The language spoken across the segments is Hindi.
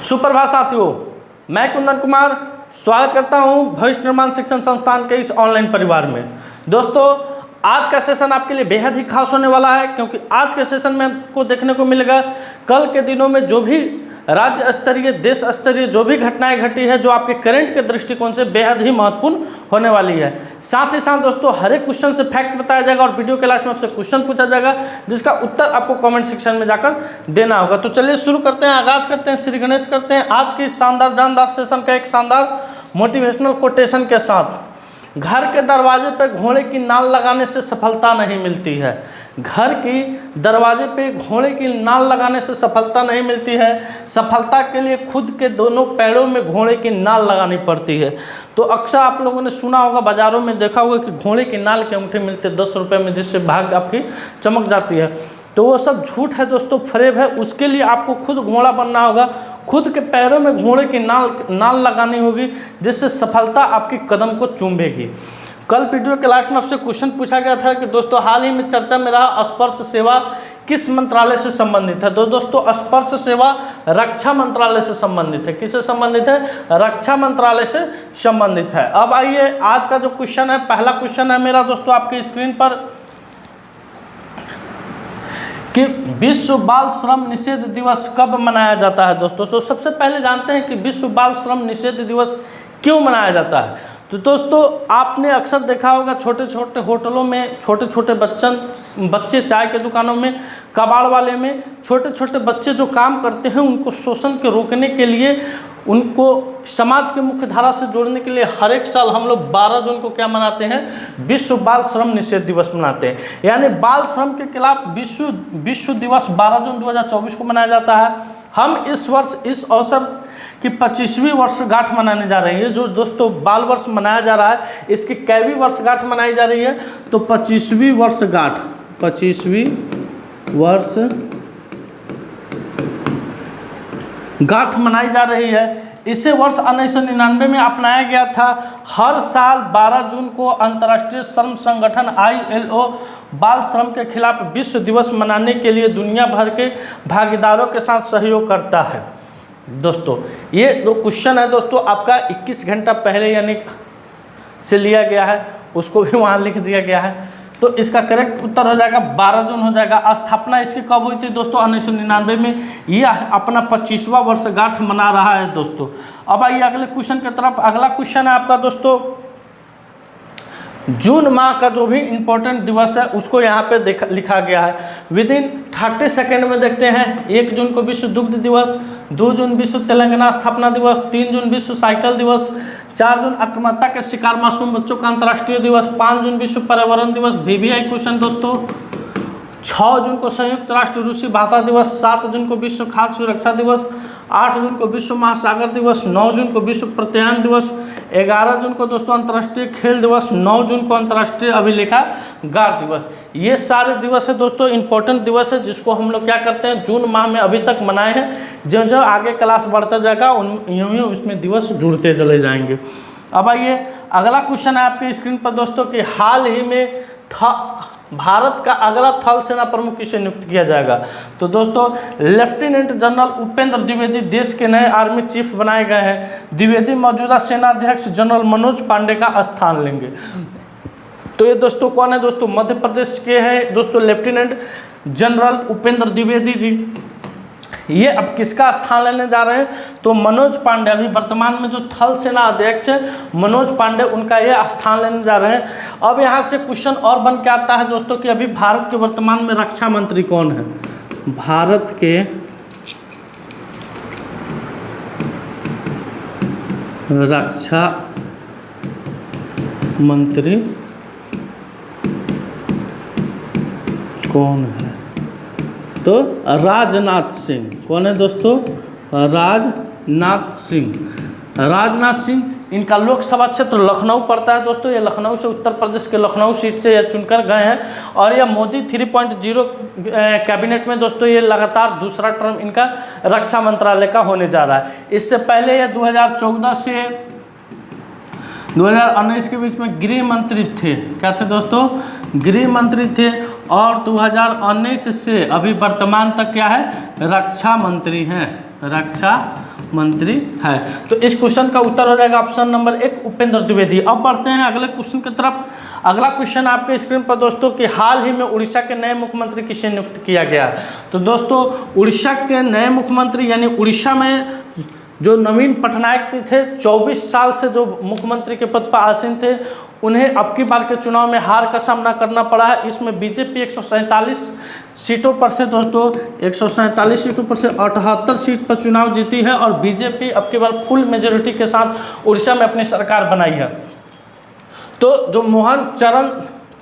सुप्रभात साथियों, मैं कुंदन कुमार स्वागत करता हूं भविष्य निर्माण शिक्षण संस्थान के इस ऑनलाइन परिवार में। दोस्तों, आज का सेशन आपके लिए बेहद ही खास होने वाला है, क्योंकि आज के सेशन में आपको देखने को मिलेगा कल के दिनों में जो भी राज्य स्तरीय देश स्तरीय जो भी घटनाएं घटी है, जो आपके करंट के दृष्टिकोण से बेहद ही महत्वपूर्ण होने वाली है। साथ ही साथ दोस्तों, हर एक क्वेश्चन से फैक्ट बताया जाएगा और वीडियो के लास्ट में आपसे क्वेश्चन पूछा जाएगा, जिसका उत्तर आपको कमेंट सेक्शन में जाकर देना होगा। तो चलिए शुरू करते हैं, आगाज करते हैं, श्री गणेश करते हैं आज के इस शानदार जानदार सेशन का एक शानदार मोटिवेशनल कोटेशन के साथ। घर के दरवाजे पर घोड़े की नाल लगाने से सफलता नहीं मिलती है। घर की दरवाजे पे घोड़े की नाल लगाने से सफलता नहीं मिलती है। सफलता के लिए खुद के दोनों पैरों में घोड़े की नाल लगानी पड़ती है। तो अक्सर आप लोगों ने सुना होगा, बाज़ारों में देखा होगा कि घोड़े की नाल के अंगूठे मिलते 10 रुपये में, जिससे भाग्य आपकी चमक जाती है। तो वो सब झूठ है दोस्तों, फरेब है। उसके लिए आपको खुद घोड़ा बनना होगा, खुद के पैरों में घोड़े की नाल लगानी होगी, जिससे सफलता आपकी कदम को चूमेगी। कल वीडियो के लास्ट में आपसे क्वेश्चन पूछा गया था कि दोस्तों हाल ही में चर्चा में रहा स्पर्श सेवा किस मंत्रालय से संबंधित है। तो दोस्तों, स्पर्श सेवा रक्षा मंत्रालय से संबंधित है। किससे संबंधित है? रक्षा मंत्रालय से संबंधित है। अब आइए, आज का जो क्वेश्चन है, पहला क्वेश्चन है मेरा दोस्तों आपकी स्क्रीन पर कि विश्व बाल श्रम निषेध दिवस कब मनाया जाता है। दोस्तों, तो सबसे पहले जानते हैं कि विश्व बाल श्रम निषेध दिवस क्यों मनाया जाता है। तो दोस्तों, आपने अक्सर देखा होगा छोटे छोटे होटलों में छोटे छोटे बच्चे चाय के दुकानों में, कबाड़ वाले में छोटे छोटे बच्चे जो काम करते हैं, उनको शोषण के रोकने के लिए, उनको समाज के मुख्य धारा से जोड़ने के लिए हर एक साल हम लोग 12 जून को क्या मनाते हैं? विश्व बाल श्रम निषेध दिवस मनाते हैं। यानी बाल श्रम के खिलाफ विश्व दिवस 12 जून 2024 को मनाया जाता है। हम इस वर्ष इस अवसर की 25वीं वर्षगांठ मनाने जा रहे हैं। जो दोस्तों बाल वर्ष मनाया जा रहा है, इसकी कैवीं वर्षगांठ मनाई जा रही है? तो 25वीं वर्षगांठ, 25वीं वर्षगांठ मनाई जा रही है। इसे वर्ष 1999 में अपनाया गया था। हर साल 12 जून को अंतर्राष्ट्रीय श्रम संगठन ILO बाल श्रम के खिलाफ विश्व दिवस मनाने के लिए दुनिया भर के भागीदारों के साथ सहयोग करता है। दोस्तों, ये दो क्वेश्चन है दोस्तों आपका 21 घंटा पहले यानी से लिया गया है, उसको भी वहाँ लिख दिया गया है। तो इसका करेक्ट उत्तर हो जाएगा 12 जून हो जाएगा। स्थापना इसकी कब हुई थी दोस्तों? 1999 में। ये अपना 25वां वर्षगांठ मना रहा है दोस्तों। अब आइए अगले क्वेश्चन की तरफ। अगला क्वेश्चन है आपका दोस्तों, जून माह का जो भी इम्पोर्टेंट दिवस है उसको यहाँ पे लिखा गया है। विदिन 30 सेकेंड में देखते हैं। 1 जून को विश्व दुग्ध दिवस, 2 जून विश्व तेलंगाना स्थापना दिवस, 3 जून विश्व साइकिल दिवस, 4 जून आत्महत्या के शिकार मासूम बच्चों का अंतर्राष्ट्रीय दिवस, 5 जून विश्व पर्यावरण दिवस। VVI क्वेश्चन दोस्तों। 6 जून को संयुक्त राष्ट्र रूसी भाषा दिवस, 7 जून को विश्व खाद्य सुरक्षा दिवस, 8 जून को विश्व महासागर दिवस, 9 जून को विश्व प्रत्यायन दिवस, 11 जून को दोस्तों अंतर्राष्ट्रीय खेल दिवस, 9 जून को अंतर्राष्ट्रीय अभिलेखागार दिवस। ये सारे दिवस है दोस्तों, इंपॉर्टेंट दिवस है, जिसको हम लोग क्या करते हैं जून माह में अभी तक मनाए हैं। जो जो आगे क्लास बढ़ता जाएगा यूँ उसमें दिवस जुड़ते चले जाएंगे। अब आइए अगला क्वेश्चन है आपके स्क्रीन पर दोस्तों कि हाल ही में भारत का अगला थल सेना प्रमुख किसे नियुक्त किया जाएगा। तो दोस्तों, लेफ्टिनेंट जनरल उपेंद्र द्विवेदी देश के नए आर्मी चीफ बनाए गए हैं। द्विवेदी मौजूदा सेनाध्यक्ष जनरल मनोज पांडे का स्थान लेंगे। तो ये दोस्तों कौन है दोस्तों? मध्य प्रदेश के हैं दोस्तों लेफ्टिनेंट जनरल उपेंद्र द्विवेदी जी। ये अब किसका स्थान लेने जा रहे हैं? तो मनोज पांडे, अभी वर्तमान में जो थल सेना अध्यक्ष है मनोज पांडे, उनका ये स्थान लेने जा रहे हैं। अब यहाँ से क्वेश्चन और बन के आता है दोस्तों कि अभी भारत के वर्तमान में रक्षा मंत्री कौन है? भारत के रक्षा मंत्री कौन है? तो राजनाथ सिंह। कौन है दोस्तों? राजनाथ सिंह। राजनाथ सिंह, इनका लोकसभा क्षेत्र लखनऊ पड़ता है दोस्तों। ये लखनऊ से, उत्तर प्रदेश के लखनऊ सीट से ये चुनकर गए हैं। और यह मोदी 3.0 कैबिनेट में दोस्तों ये लगातार दूसरा टर्म इनका रक्षा मंत्रालय का होने जा रहा है। इससे पहले ये 2014 से 2019 के बीच में गृह मंत्री थे। क्या थे दोस्तों? गृह मंत्री थे। और 2019 से अभी वर्तमान तक क्या है? रक्षा मंत्री हैं। रक्षा मंत्री है। तो इस क्वेश्चन का उत्तर हो जाएगा ऑप्शन नंबर 1 उपेंद्र द्विवेदी। अब बढ़ते हैं अगले क्वेश्चन की तरफ। अगला क्वेश्चन आपके स्क्रीन पर दोस्तों कि हाल ही में उड़ीसा के नए मुख्यमंत्री किसे नियुक्त किया गया है। तो दोस्तों उड़ीसा के नए मुख्यमंत्री यानी उड़ीसा में जो नवीन पटनायक थे 24 साल से जो मुख्यमंत्री के पद पर आसीन थे, उन्हें अब की बार के चुनाव में हार का सामना करना पड़ा है। इसमें बीजेपी 147 सीटों पर से दोस्तों 147 सीटों पर से 78 सीट पर चुनाव जीती है और बीजेपी अब की बार फुल मेजोरिटी के साथ उड़ीसा में अपनी सरकार बनाई है। तो जो मोहन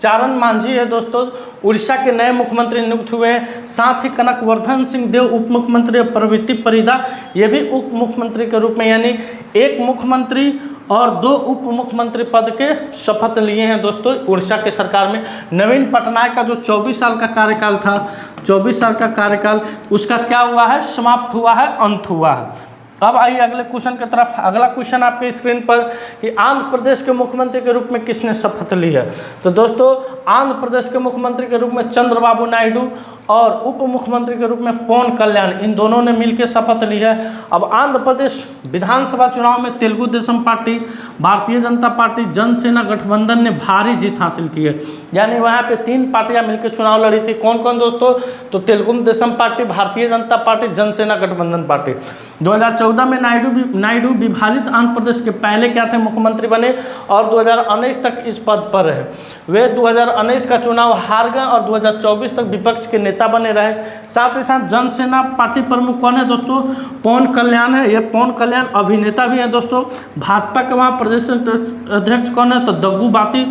चरण मांझी है दोस्तों उड़ीसा के नए मुख्यमंत्री नियुक्त हुए हैं। साथ ही कनकवर्धन सिंह देव उप मुख्यमंत्री और प्रवृत्ति परिदा ये भी उप मुख्यमंत्री के रूप में यानी एक मुख्यमंत्री और 2 उप मुख्यमंत्री पद के शपथ लिए हैं दोस्तों उड़ीसा के सरकार में। नवीन पटनायक का जो 24 साल का कार्यकाल था, 24 साल का कार्यकाल उसका क्या हुआ है, समाप्त हुआ है, अंत हुआ है। अब आइए अगले क्वेश्चन की तरफ। अगला क्वेश्चन आपके स्क्रीन पर कि आंध्र प्रदेश के मुख्यमंत्री के रूप में किसने शपथ ली है। तो दोस्तों आंध्र प्रदेश के मुख्यमंत्री के रूप में चंद्रबाबू नायडू और उप मुख्यमंत्री के रूप में पवन कल्याण, इन दोनों ने मिलकर शपथ ली है। अब आंध्र प्रदेश विधानसभा चुनाव में तेलुगु देशम पार्टी, भारतीय जनता पार्टी, जनसेना गठबंधन ने भारी जीत हासिल की है। यानी वहाँ पे 3 पार्टियां मिलकर चुनाव लड़ी थी। कौन कौन दोस्तों, तो तेलुगु देशम पार्टी, भारतीय जनता पार्टी, जनसेना गठबंधन पार्टी। 2014 में नायडू विभाजित आंध्र प्रदेश के पहले क्या थे, मुख्यमंत्री बने और 2019 तक इस पद पर रहे। वे 2019 का चुनाव हार गए और 2024 तक विपक्ष के नेता बने रहे। साथ ही साथ जनसेना पार्टी प्रमुख कौन है दोस्तों, पवन कल्याण है। ये पवन कल्याण अभिनेता भी हैं दोस्तों। भाजपा के वहाँ प्रदेश अध्यक्ष कौन है, तो दग्गू बाती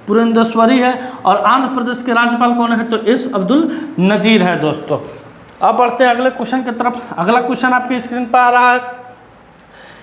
पुरंदेश्वरी है। और आंध्र प्रदेश के राज्यपाल कौन है, तो एस अब्दुल नजीर है दोस्तों। अब बढ़ते हैं अगले क्वेश्चन की तरफ। अगला क्वेश्चन आपकी स्क्रीन पर आ रहा है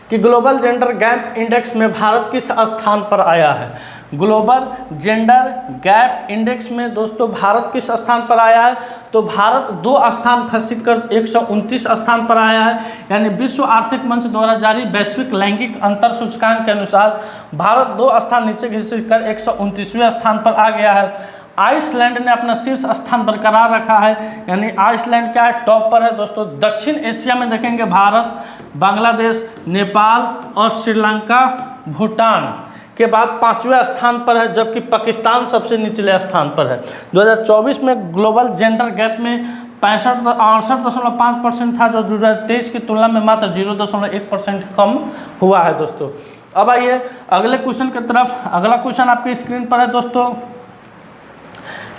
कि ग्लोबल जेंडर गैप इंडेक्स में भारत किस स्थान पर आया है। ग्लोबल जेंडर गैप इंडेक्स में दोस्तों भारत किस स्थान पर आया है, तो भारत 2 स्थान खसीद कर 129 स्थान पर आया है। यानी विश्व आर्थिक मंच द्वारा जारी वैश्विक लैंगिक अंतर सूचकांक के अनुसार भारत 2 स्थान नीचे घिसट कर 129वें स्थान पर आ गया है। आइसलैंड ने अपना शीर्ष स्थान बरकरार रखा है। यानी आइसलैंड क्या है, टॉप पर है दोस्तों। दक्षिण एशिया में देखेंगे भारत, बांग्लादेश, नेपाल और श्रीलंका, भूटान के बाद 5वें स्थान पर है, जबकि पाकिस्तान सबसे निचले स्थान पर है। 2024 में ग्लोबल जेंडर गैप में 68.5% था, जो 2023 की तुलना में मात्र 0.1% कम हुआ है दोस्तों। अब आइए अगले क्वेश्चन की तरफ। अगला क्वेश्चन आपकी स्क्रीन पर है दोस्तों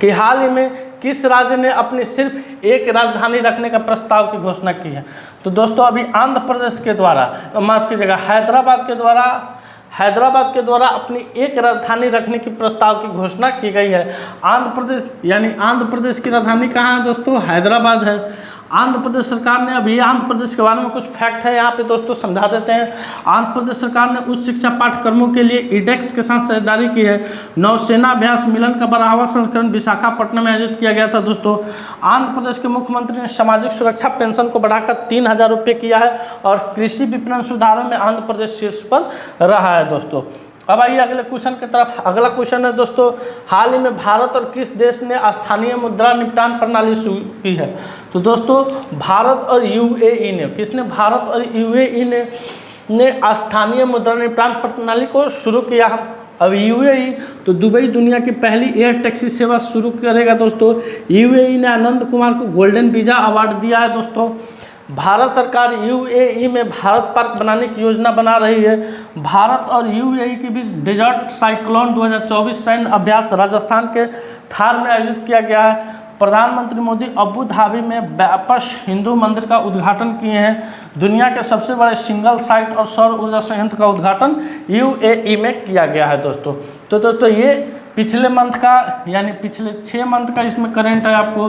कि हाल ही में किस राज्य ने अपनी सिर्फ एक राजधानी रखने का प्रस्ताव की घोषणा की है। तो दोस्तों अभी आंध्र प्रदेश के द्वारा, माफ कीजिएगा, हैदराबाद के द्वारा अपनी एक राजधानी रखने की प्रस्ताव की घोषणा की गई है। आंध्र प्रदेश यानी आंध्र प्रदेश की राजधानी कहाँ है दोस्तों, हैदराबाद है। आंध्र प्रदेश सरकार ने, अभी आंध्र प्रदेश के बारे में कुछ फैक्ट है यहाँ पे दोस्तों, समझा देते हैं। आंध्र प्रदेश सरकार ने उच्च शिक्षा पाठ्यक्रमों के लिए IDEX के साथ साझेदारी की है। नौसेना अभ्यास मिलन का 12वां संस्करण विशाखापट्टनम में आयोजित किया गया था दोस्तों। आंध्र प्रदेश के मुख्यमंत्री ने सामाजिक सुरक्षा पेंशन को बढ़ाकर 3000 रुपये किया है और कृषि विपणन सुधारों में आंध्र प्रदेश शीर्ष पर रहा है दोस्तों। अब आइए अगले क्वेश्चन की तरफ। अगला क्वेश्चन है दोस्तों, हाल ही में भारत और किस देश ने स्थानीय मुद्रा निपटान प्रणाली शुरू की है। तो दोस्तों भारत और UAE ने, किसने, भारत और UAE ने स्थानीय मुद्रा निपटान प्रणाली को शुरू किया है। अब UAE तो दुबई दुनिया की पहली एयर टैक्सी सेवा शुरू करेगा दोस्तों। UAE ने आनंद कुमार को गोल्डन वीज़ा अवार्ड दिया है दोस्तों। भारत सरकार UAE में भारत पार्क बनाने की योजना बना रही है। भारत और UAE के बीच डेजर्ट साइक्लोन 2024 सैन्य अभ्यास राजस्थान के थार में आयोजित किया गया है। प्रधानमंत्री मोदी अबू धाबी में वापस हिंदू मंदिर का उद्घाटन किए हैं। दुनिया के सबसे बड़े सिंगल साइट और सौर ऊर्जा संयंत्र का उद्घाटन UAE में किया गया है दोस्तों। तो दोस्तों ये पिछले मंथ का यानी पिछले 6 मंथ का इसमें करेंट है। आपको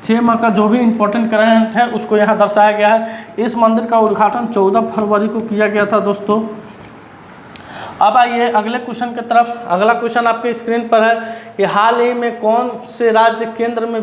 6 मंथ का जो भी इम्पोर्टेंट करेंट है उसको यहाँ दर्शाया गया है। इस मंदिर का उद्घाटन 14 फरवरी को किया गया था दोस्तों। अब आइए अगले क्वेश्चन की तरफ। अगला क्वेश्चन आपके स्क्रीन पर है कि हाल ही में कौन से राज्य केंद्र में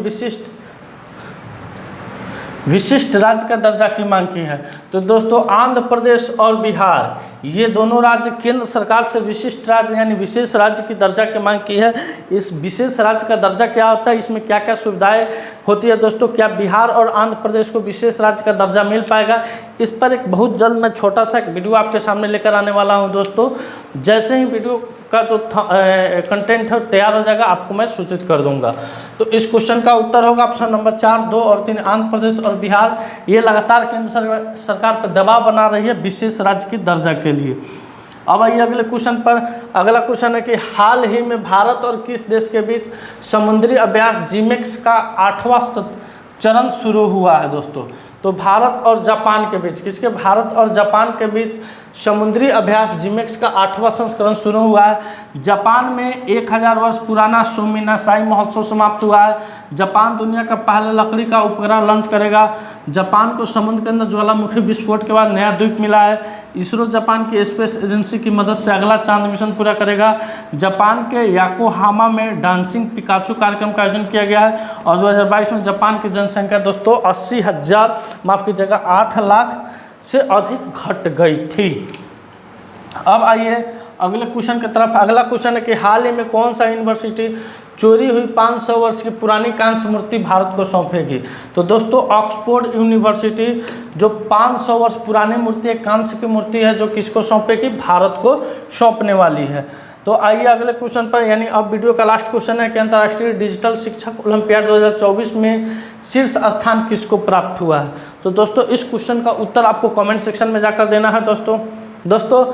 विशिष्ट राज्य का दर्जा की मांग की है। तो दोस्तों आंध्र प्रदेश और बिहार ये दोनों राज्य केंद्र सरकार से विशिष्ट राज्य यानी विशेष राज्य की दर्जा की मांग की है। इस विशेष राज्य का दर्जा क्या होता है, इसमें क्या क्या सुविधाएं होती है दोस्तों, क्या बिहार और आंध्र प्रदेश को विशेष राज्य का दर्जा मिल पाएगा, इस पर एक बहुत जल्द मैं छोटा सा एक वीडियो आपके सामने लेकर आने वाला हूं दोस्तों। जैसे ही वीडियो का जो कंटेंट है तैयार हो जाएगा आपको मैं सूचित कर दूंगा। तो इस क्वेश्चन का उत्तर होगा ऑप्शन नंबर 4, 2 और 3। आंध्र प्रदेश और बिहार ये लगातार केंद्र सरकार पर दबाव बना रही है विशेष राज्य की दर्जा के लिए। अब आइए अगले क्वेश्चन पर। अगला क्वेश्चन है कि हाल ही में भारत और किस देश के बीच समुद्री अभ्यास जिमेक्स का 8वां चरण शुरू हुआ है दोस्तों। तो भारत और जापान के बीच, किसके, भारत और जापान के बीच समुद्री अभ्यास जिमेक्स का 8वां संस्करण शुरू हुआ है। जापान में 1000 वर्ष पुराना शोमिनासाई महोत्सव समाप्त हुआ है। जापान दुनिया का पहला लकड़ी का उपग्रह लॉन्च करेगा। जापान को समुद्र के अंदर ज्वालामुखी विस्फोट के बाद नया द्वीप मिला है। इसरो जापान की स्पेस एजेंसी की मदद से अगला चांद मिशन पूरा करेगा। जापान के याकोहामा में डांसिंग पिकाचू कार्यक्रम का आयोजन किया गया है। और 2022 में जापान की जनसंख्या दोस्तों 80,000 माफ कीजिएगा 8 लाख से अधिक घट गई थी। अब आइए अगले क्वेश्चन की तरफ। अगला क्वेश्चन है कि हाल ही में कौन सा यूनिवर्सिटी चोरी हुई 500 वर्ष की पुरानी कांस्य मूर्ति भारत को सौंपेगी। तो दोस्तों ऑक्सफोर्ड यूनिवर्सिटी जो 500 वर्ष पुरानी मूर्ति है, कांस्य की मूर्ति है, जो किसको सौंपेगी, भारत को सौंपने वाली है। तो आइए अगले क्वेश्चन पर, यानी अब वीडियो का लास्ट क्वेश्चन है कि अंतर्राष्ट्रीय डिजिटल शिक्षक ओलंपियाड 2024 में शीर्ष स्थान किसको प्राप्त हुआ है। तो दोस्तों इस क्वेश्चन का उत्तर आपको कमेंट सेक्शन में जाकर देना है दोस्तों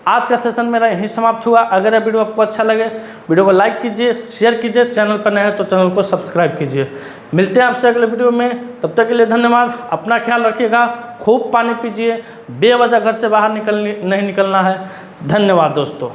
आज का सेशन मेरा यहीं समाप्त हुआ। अगर यह वीडियो आपको अच्छा लगे वीडियो को लाइक कीजिए, शेयर कीजिए, चैनल पर नए हैं तो चैनल को सब्सक्राइब कीजिए। मिलते हैं आपसे अगले वीडियो में, तब तक के लिए धन्यवाद। अपना ख्याल रखिएगा, खूब पानी पीजिए, बेवजह घर से बाहर नहीं निकलना है। धन्यवाद दोस्तों।